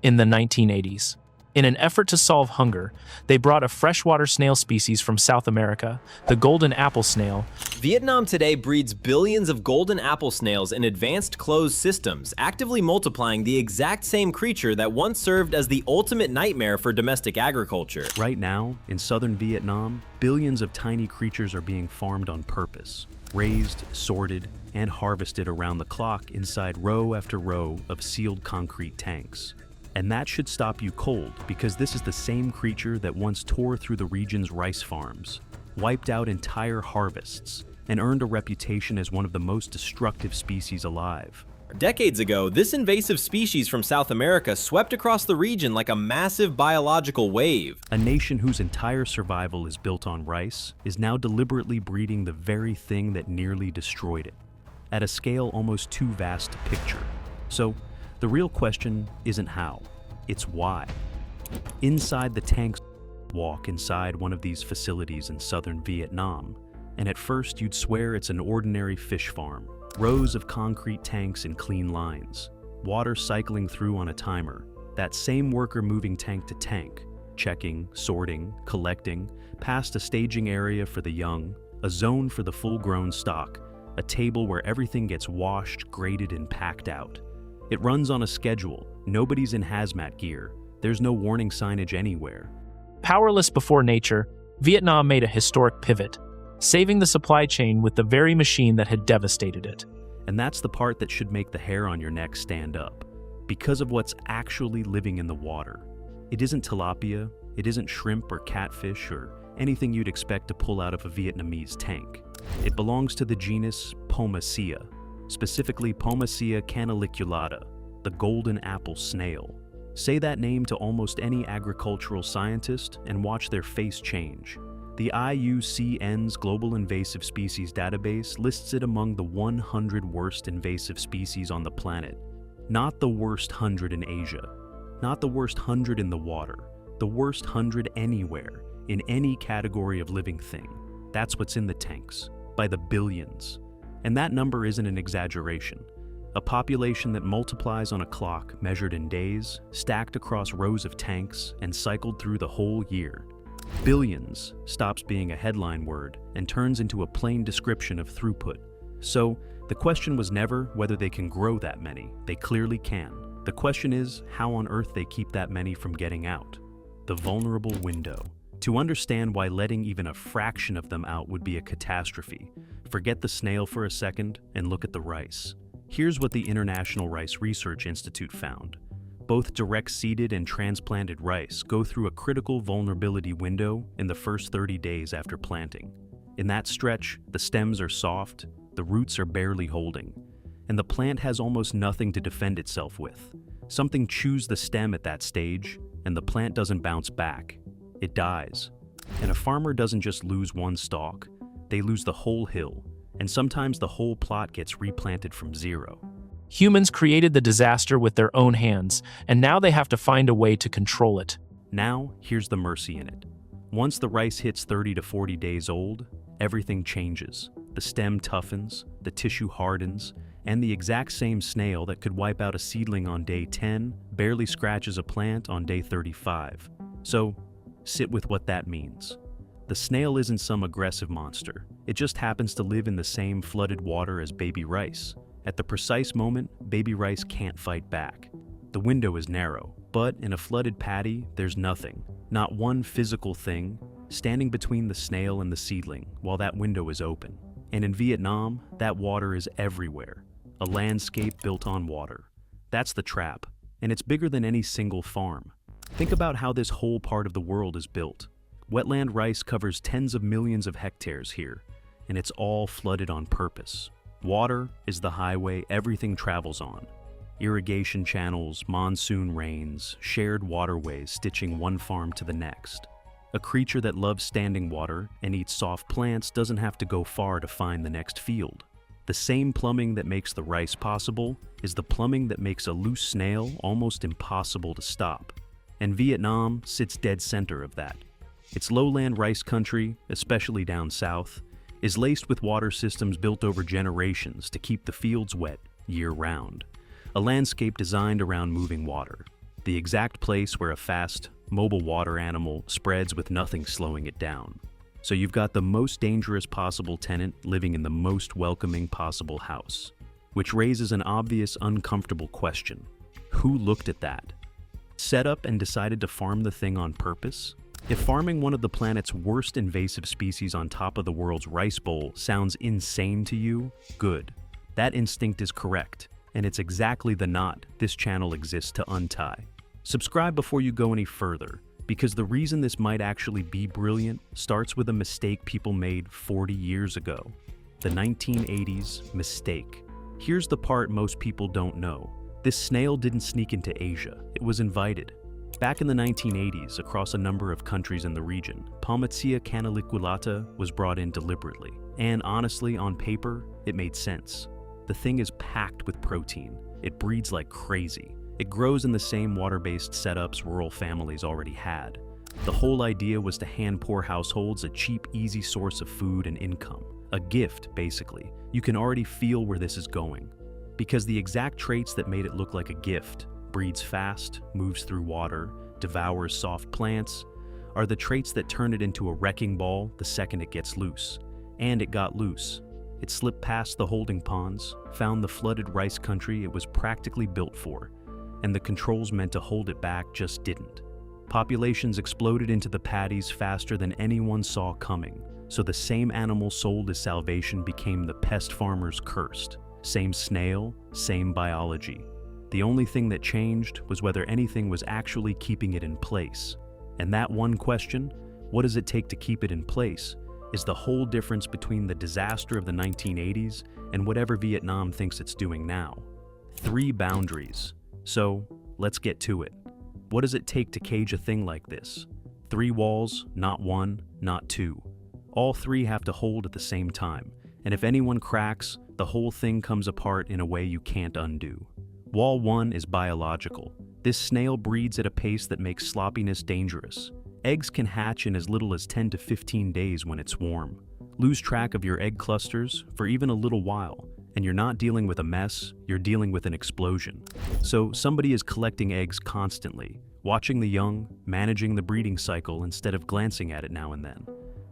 in the 1980s. In an effort to solve hunger, they brought a freshwater snail species from South America, the golden apple snail. Vietnam today breeds billions of golden apple snails in advanced closed systems, actively multiplying the exact same creature that once served as the ultimate nightmare for domestic agriculture. Right now, in southern Vietnam, billions of tiny creatures are being farmed on purpose, raised, sorted, and harvested around the clock inside row after row of sealed concrete tanks. And that should stop you cold, because this is the same creature that once tore through the region's rice farms, wiped out entire harvests, and earned a reputation as one of the most destructive species alive. Decades ago, this invasive species from South America swept across the region like a massive biological wave. A nation whose entire survival is built on rice is now deliberately breeding the very thing that nearly destroyed it, at a scale almost too vast to picture. So, the real question isn't how, it's why. Inside the tanks, walk inside one of these facilities in southern Vietnam, and at first you'd swear it's an ordinary fish farm. Rows of concrete tanks in clean lines, water cycling through on a timer, that same worker moving tank to tank, checking, sorting, collecting, past a staging area for the young, a zone for the full-grown stock, a table where everything gets washed, graded, and packed out. It runs on a schedule. Nobody's in hazmat gear. There's no warning signage anywhere. Powerless before nature, Vietnam made a historic pivot, saving the supply chain with the very machine that had devastated it. And that's the part that should make the hair on your neck stand up, because of what's actually living in the water. It isn't tilapia, it isn't shrimp or catfish or anything you'd expect to pull out of a Vietnamese tank. It belongs to the genus Pomacea, specifically Pomacea canaliculata, the golden apple snail. Say that name to almost any agricultural scientist and watch their face change. The IUCN's Global Invasive Species Database lists it among the 100 worst invasive species on the planet. Not the worst 100 in Asia, not the worst 100 in the water, the worst 100 anywhere, in any category of living thing. That's what's in the tanks, by the billions. And that number isn't an exaggeration. A population that multiplies on a clock measured in days, stacked across rows of tanks, and cycled through the whole year. Billions stops being a headline word and turns into a plain description of throughput. So, the question was never whether they can grow that many. They clearly can. The question is how on earth they keep that many from getting out. The vulnerable window. To understand why letting even a fraction of them out would be a catastrophe, forget the snail for a second and look at the rice. Here's what the International Rice Research Institute found. Both direct-seeded and transplanted rice go through a critical vulnerability window in the first 30 days after planting. In that stretch, the stems are soft, the roots are barely holding, and the plant has almost nothing to defend itself with. Something chews the stem at that stage, and the plant doesn't bounce back. It dies. And a farmer doesn't just lose one stalk, they lose the whole hill, and sometimes the whole plot gets replanted from zero. Humans created the disaster with their own hands, and now they have to find a way to control it. Now, here's the mercy in it. Once the rice hits 30 to 40 days old, everything changes. The stem toughens, the tissue hardens, and the exact same snail that could wipe out a seedling on day 10 barely scratches a plant on day 35. So, sit with what that means. The snail isn't some aggressive monster. It just happens to live in the same flooded water as baby rice. At the precise moment, baby rice can't fight back. The window is narrow, but in a flooded paddy, there's nothing. Not one physical thing standing between the snail and the seedling while that window is open. And in Vietnam, that water is everywhere. A landscape built on water. That's the trap, and it's bigger than any single farm. Think about how this whole part of the world is built. Wetland rice covers tens of millions of hectares here, and it's all flooded on purpose. Water is the highway everything travels on. Irrigation channels, monsoon rains, shared waterways stitching one farm to the next. A creature that loves standing water and eats soft plants doesn't have to go far to find the next field. The same plumbing that makes the rice possible is the plumbing that makes a loose snail almost impossible to stop. And Vietnam sits dead center of that. Its lowland rice country, especially down south, is laced with water systems built over generations to keep the fields wet year-round. A landscape designed around moving water. the exact place where a fast, mobile water animal spreads with nothing slowing it down. So you've got the most dangerous possible tenant living in the most welcoming possible house, which raises an obvious, uncomfortable question. Who looked at that? Set up and decided to farm the thing on purpose? If farming one of the planet's worst invasive species on top of the world's rice bowl sounds insane to you, good. That instinct is correct, and it's exactly the knot this channel exists to untie. Subscribe before you go any further, because the reason this might actually be brilliant starts with a mistake people made 40 years ago. The 1980s mistake. Here's the part most people don't know. This snail didn't sneak into Asia, it was invited. Back in the 1980s, across a number of countries in the region, Palmatia canaliculata was brought in deliberately. And honestly, on paper, it made sense. The thing is packed with protein. It breeds like crazy. It grows in the same water-based setups rural families already had. The whole idea was to hand poor households a cheap, easy source of food and income. A gift, basically. You can already feel where this is going. Because the exact traits that made it look like a gift, breeds fast, moves through water, devours soft plants, are the traits that turn it into a wrecking ball the second it gets loose. And it got loose. It slipped past the holding ponds, found the flooded rice country it was practically built for, and the controls meant to hold it back just didn't. Populations exploded into the paddies faster than anyone saw coming, so the same animal sold as salvation became the pest farmer's cursed. Same snail, same biology. The only thing that changed was whether anything was actually keeping it in place. And that one question, what does it take to keep it in place, is the whole difference between the disaster of the 1980s and whatever Vietnam thinks it's doing now. 3 boundaries. So, let's get to it. What does it take to cage a thing like this? 3 walls, not 1, not 2. All 3 have to hold at the same time, and if anyone cracks, the whole thing comes apart in a way you can't undo. Wall 1 is biological. This snail breeds at a pace that makes sloppiness dangerous. Eggs can hatch in as little as 10 to 15 days when it's warm. Lose track of your egg clusters for even a little while, and you're not dealing with a mess, you're dealing with an explosion. So somebody is collecting eggs constantly, watching the young, managing the breeding cycle instead of glancing at it now and then.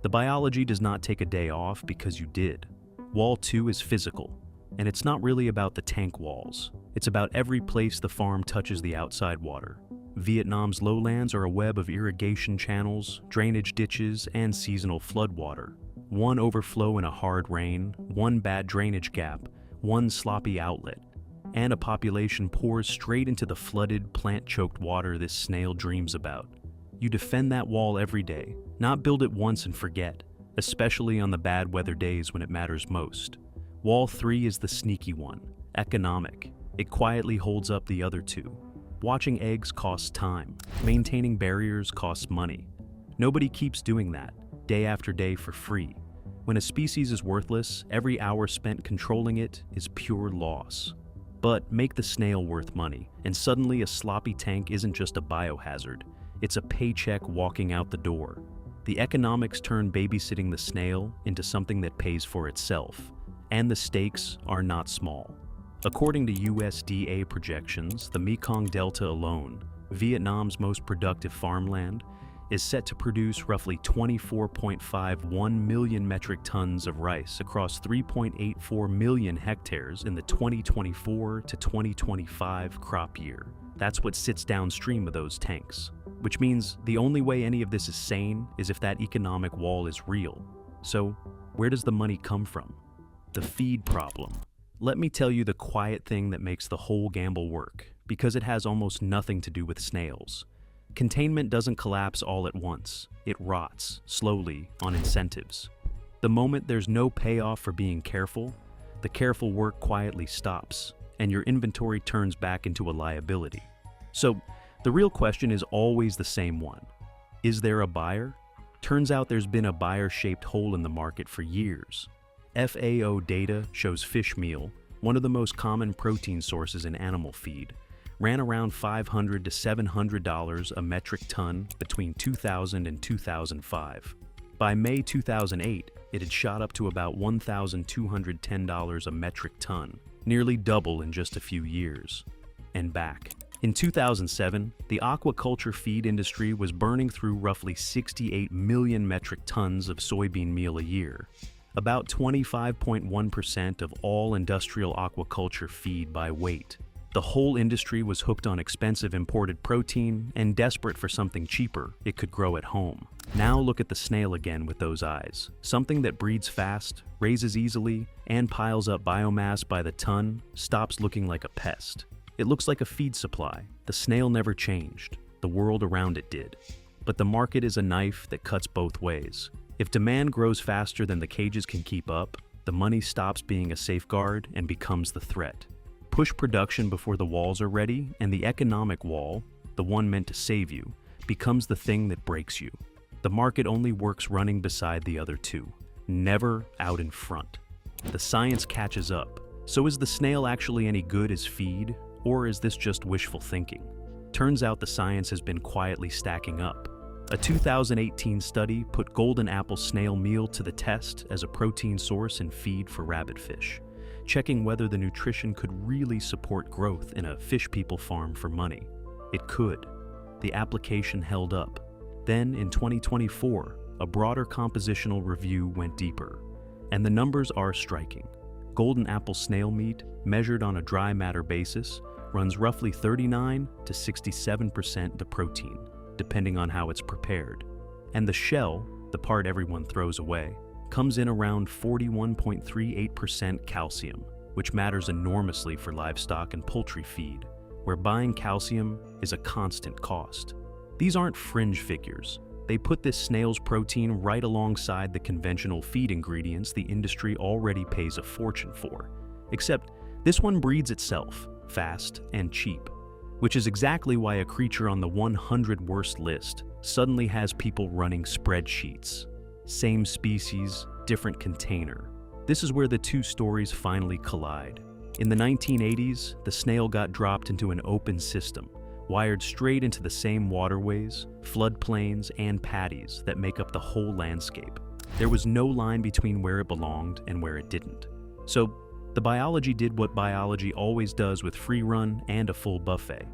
The biology does not take a day off because you did. Wall 2 is physical, and it's not really about the tank walls. It's about every place the farm touches the outside water. Vietnam's lowlands are a web of irrigation channels, drainage ditches, and seasonal floodwater. One overflow in a hard rain, one bad drainage gap, one sloppy outlet, and a population pours straight into the flooded, plant-choked water this snail dreams about. You defend that wall every day, not build it once and forget, especially on the bad weather days when it matters most. Wall 3 is the sneaky one, economic. It quietly holds up the other 2. Watching eggs costs time. Maintaining barriers costs money. Nobody keeps doing that, day after day for free. When a species is worthless, every hour spent controlling it is pure loss. But make the snail worth money, and suddenly a sloppy tank isn't just a biohazard. It's a paycheck walking out the door. The economics turn babysitting the snail into something that pays for itself, and the stakes are not small. According to USDA projections, the Mekong Delta alone, Vietnam's most productive farmland, is set to produce roughly 24.51 million metric tons of rice across 3.84 million hectares in the 2024 to 2025 crop year. That's what sits downstream of those tanks. Which means the only way any of this is sane is if that economic wall is real. So, where does the money come from? The feed problem. Let me tell you the quiet thing that makes the whole gamble work, because it has almost nothing to do with snails. Containment doesn't collapse all at once. It rots, slowly, on incentives. The moment there's no payoff for being careful, the careful work quietly stops, and your inventory turns back into a liability. So, the real question is always the same one. Is there a buyer? Turns out there's been a buyer-shaped hole in the market for years. FAO data shows fish meal, one of the most common protein sources in animal feed, ran around $500 to $700 a metric ton between 2000 and 2005. By May 2008, it had shot up to about $1,210 a metric ton, nearly double in just a few years. And back. In 2007, the aquaculture feed industry was burning through roughly 68 million metric tons of soybean meal a year, about 25.1% of all industrial aquaculture feed by weight. The whole industry was hooked on expensive imported protein and desperate for something cheaper it could grow at home. Now look at the snail again with those eyes. Something that breeds fast, raises easily, and piles up biomass by the ton stops looking like a pest. It looks like a feed supply. The snail never changed. The world around it did. But the market is a knife that cuts both ways. If demand grows faster than the cages can keep up, the money stops being a safeguard and becomes the threat. Push production before the walls are ready, and the economic wall, the one meant to save you, becomes the thing that breaks you. The market only works running beside the other two, never out in front. The science catches up. So is the snail actually any good as feed, or is this just wishful thinking? Turns out the science has been quietly stacking up. A 2018 study put golden apple snail meal to the test as a protein source and feed for rabbitfish, checking whether the nutrition could really support growth in a fish people farm for money. It could. The application held up. Then, in 2024, a broader compositional review went deeper, and the numbers are striking. Golden apple snail meat, measured on a dry matter basis, runs roughly 39 to 67% the protein, depending on how it's prepared. And the shell, the part everyone throws away, comes in around 41.38% calcium, which matters enormously for livestock and poultry feed, where buying calcium is a constant cost. These aren't fringe figures. They put this snail's protein right alongside the conventional feed ingredients the industry already pays a fortune for. Except this one breeds itself, fast and cheap, which is exactly why a creature on the 100 worst list suddenly has people running spreadsheets. Same species, different container. This is where the two stories finally collide. In the 1980s, the snail got dropped into an open system, wired straight into the same waterways, floodplains, and paddies that make up the whole landscape. There was no line between where it belonged and where it didn't. So, the biology did what biology always does with free run and a full buffet.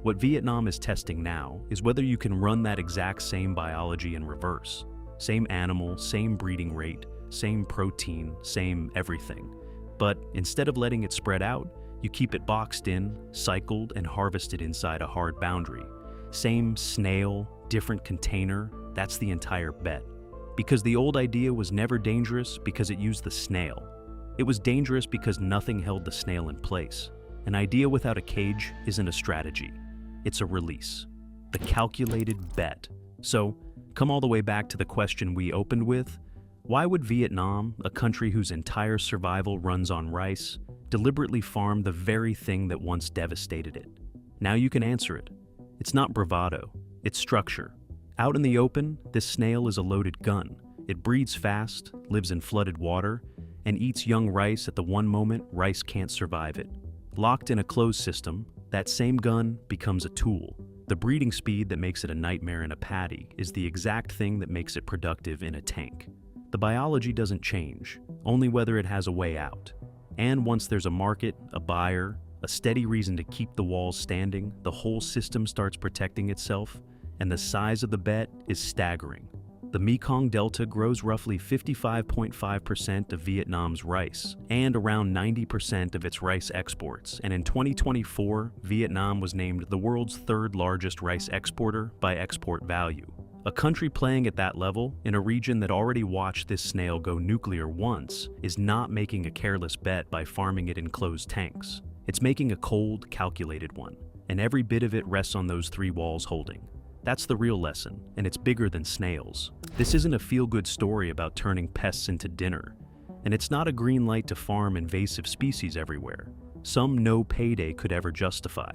What Vietnam is testing now is whether you can run that exact same biology in reverse. Same animal, same breeding rate, same protein, same everything. But instead of letting it spread out, you keep it boxed in, cycled, and harvested inside a hard boundary. Same snail, different container, that's the entire bet. Because the old idea was never dangerous because it used the snail. It was dangerous because nothing held the snail in place. An idea without a cage isn't a strategy. It's a release. The calculated bet. So, come all the way back to the question we opened with. Why would Vietnam, a country whose entire survival runs on rice, deliberately farm the very thing that once devastated it? Now you can answer it. It's not bravado, it's structure. Out in the open, this snail is a loaded gun. It breeds fast, lives in flooded water, and eats young rice at the one moment rice can't survive it. Locked in a closed system, that same gun becomes a tool. The breeding speed that makes it a nightmare in a paddy is the exact thing that makes it productive in a tank. The biology doesn't change, only whether it has a way out. And once there's a market, a buyer, a steady reason to keep the walls standing, the whole system starts protecting itself, and the size of the bet is staggering. The Mekong Delta grows roughly 55.5% of Vietnam's rice and around 90% of its rice exports, and in 2024, Vietnam was named the world's third largest rice exporter by export value. A country playing at that level, in a region that already watched this snail go nuclear once, is not making a careless bet by farming it in closed tanks. It's making a cold, calculated one, and every bit of it rests on those three walls holding. That's the real lesson, and it's bigger than snails. This isn't a feel-good story about turning pests into dinner, and it's not a green light to farm invasive species everywhere. Some no payday could ever justify.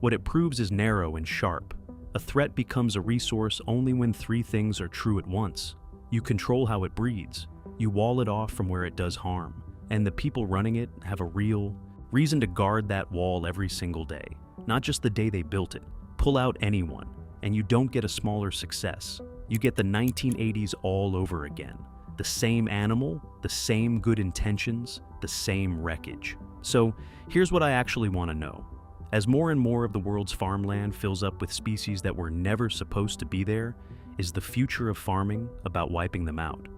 What it proves is narrow and sharp. A threat becomes a resource only when three things are true at once. You control how it breeds, you wall it off from where it does harm, and the people running it have a real reason to guard that wall every single day, not just the day they built it. Pull out anyone, and you don't get a smaller success. You get the 1980s all over again. The same animal, the same good intentions, the same wreckage. So here's what I actually want to know. As more and more of the world's farmland fills up with species that were never supposed to be there, is the future of farming about wiping them out?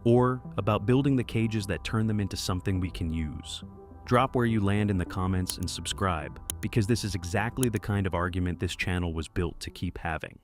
Or about building the cages that turn them into something we can use? Drop where you land in the comments and subscribe, because this is exactly the kind of argument this channel was built to keep having.